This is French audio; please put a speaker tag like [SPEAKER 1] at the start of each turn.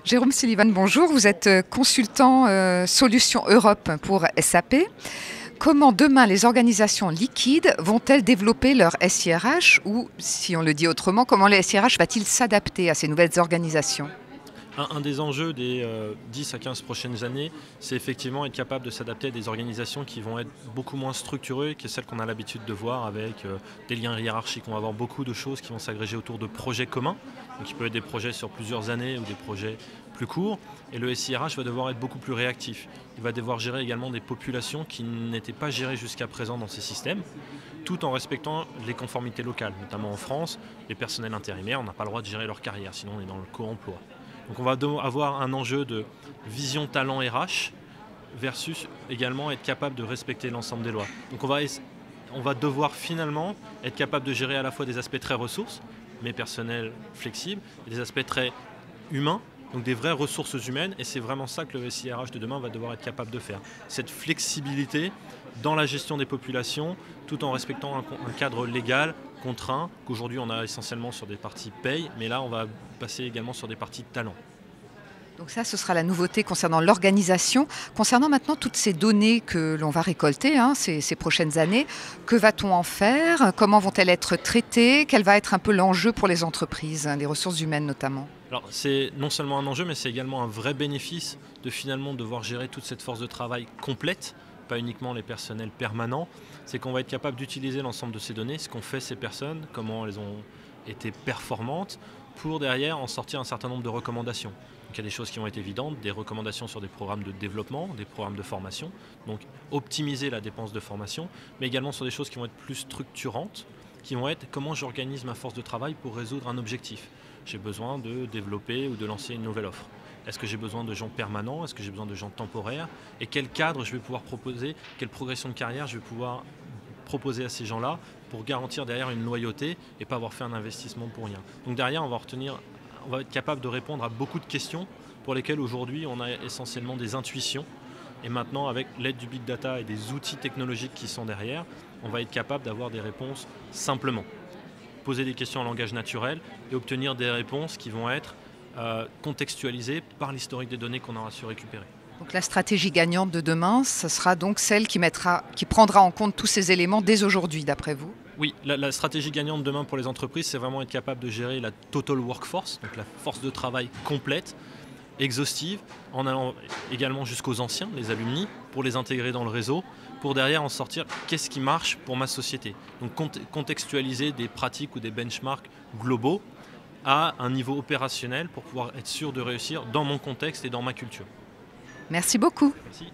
[SPEAKER 1] Jérôme Sullivan, bonjour. Vous êtes consultant Solutions Europe pour SAP. Comment demain les organisations liquides vont-elles développer leur SIRH ou, si on le dit autrement, comment le SIRH va-t-il s'adapter à ces nouvelles organisations?
[SPEAKER 2] Un des enjeux des 10 à 15 prochaines années, c'est effectivement être capable de s'adapter à des organisations qui vont être beaucoup moins structurées que celles qu'on a l'habitude de voir avec des liens hiérarchiques. On va avoir beaucoup de choses qui vont s'agréger autour de projets communs, donc qui peuvent être des projets sur plusieurs années ou des projets plus courts. Et le SIRH va devoir être beaucoup plus réactif. Il va devoir gérer également des populations qui n'étaient pas gérées jusqu'à présent dans ces systèmes, tout en respectant les conformités locales. Notamment en France, les personnels intérimaires, on n'a pas le droit de gérer leur carrière, sinon on est dans le co-emploi. Donc on va avoir un enjeu de vision talent RH versus également être capable de respecter l'ensemble des lois. Donc on va devoir finalement être capable de gérer à la fois des aspects très ressources, mais personnels flexibles, et des aspects très humains, donc des vraies ressources humaines, et c'est vraiment ça que le SIRH de demain va devoir être capable de faire. Cette flexibilité dans la gestion des populations, tout en respectant un cadre légal contraint, qu'aujourd'hui on a essentiellement sur des parties paye, mais là on va passer également sur des parties de talent.
[SPEAKER 1] Donc ça, ce sera la nouveauté concernant l'organisation. Concernant maintenant toutes ces données que l'on va récolter ces prochaines années, que va-t-on en faire? Comment vont-elles être traitées? Quel va être un peu l'enjeu pour les entreprises, les ressources humaines notamment?
[SPEAKER 2] Alors c'est non seulement un enjeu, mais c'est également un vrai bénéfice de finalement devoir gérer toute cette force de travail complète, pas uniquement les personnels permanents. C'est qu'on va être capable d'utiliser l'ensemble de ces données, ce qu'ont fait ces personnes, comment elles ont été performantes, pour derrière en sortir un certain nombre de recommandations. Donc il y a des choses qui vont être évidentes, des recommandations sur des programmes de développement, des programmes de formation, donc optimiser la dépense de formation, mais également sur des choses qui vont être plus structurantes, qui vont être comment j'organise ma force de travail pour résoudre un objectif. J'ai besoin de développer ou de lancer une nouvelle offre. Est-ce que j'ai besoin de gens permanents? Est-ce que j'ai besoin de gens temporaires? Et quel cadre je vais pouvoir proposer? Quelle progression de carrière je vais pouvoir proposer à ces gens-là pour garantir derrière une loyauté et pas avoir fait un investissement pour rien. Donc derrière, on va être capable de répondre à beaucoup de questions pour lesquelles aujourd'hui on a essentiellement des intuitions. Et maintenant, avec l'aide du big data et des outils technologiques qui sont derrière, on va être capable d'avoir des réponses simplement. Poser des questions en langage naturel et obtenir des réponses qui vont être contextualisées par l'historique des données qu'on aura su récupérer.
[SPEAKER 1] Donc la stratégie gagnante de demain, ce sera donc celle qui prendra en compte tous ces éléments dès aujourd'hui, d'après vous?
[SPEAKER 2] Oui, la stratégie gagnante demain pour les entreprises, c'est vraiment être capable de gérer la total workforce, donc la force de travail complète, exhaustive, en allant également jusqu'aux anciens, les alumni, pour les intégrer dans le réseau, pour derrière en sortir qu'est-ce qui marche pour ma société. Donc contextualiser des pratiques ou des benchmarks globaux à un niveau opérationnel pour pouvoir être sûr de réussir dans mon contexte et dans ma culture.
[SPEAKER 1] Merci beaucoup.
[SPEAKER 2] Merci.